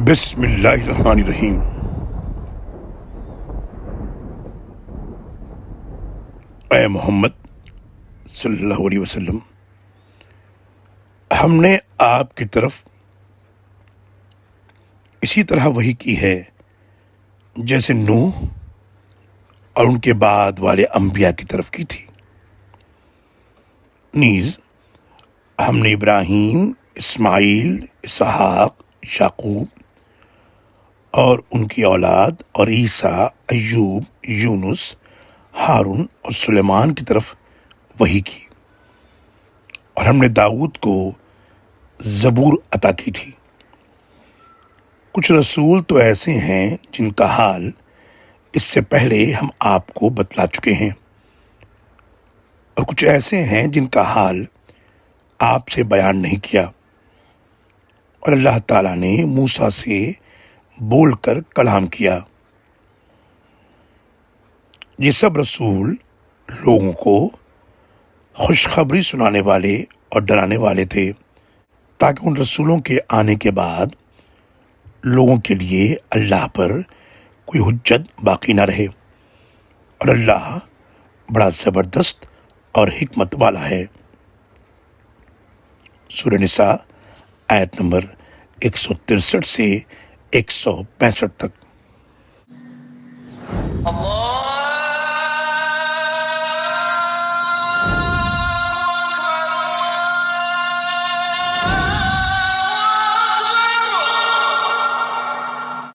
بسم اللہ الرحمن الرحیم۔ اے محمد صلی اللہ علیہ وسلم، ہم نے آپ کی طرف اسی طرح وحی کی ہے جیسے نوح اور ان کے بعد والے انبیاء کی طرف کی تھی۔ نیز ہم نے ابراہیم، اسماعیل، اسحاق، یعقوب اور ان کی اولاد اور عیسیٰ، ایوب، یونس، ہارون اور سلیمان کی طرف وحی کی، اور ہم نے داؤد کو زبور عطا کی تھی۔ کچھ رسول تو ایسے ہیں جن کا حال اس سے پہلے ہم آپ کو بتلا چکے ہیں، اور کچھ ایسے ہیں جن کا حال آپ سے بیان نہیں کیا، اور اللہ تعالیٰ نے موسیٰ سے بول کر کلام کیا۔ یہ سب رسول لوگوں کو خوشخبری سنانے والے اور ڈرانے والے تھے، تاکہ ان رسولوں کے آنے کے بعد لوگوں کے لیے اللہ پر کوئی حجت باقی نہ رہے، اور اللہ بڑا زبردست اور حکمت والا ہے۔ سورہ نساء آیت نمبر 163 سے 165 تک۔ اللہ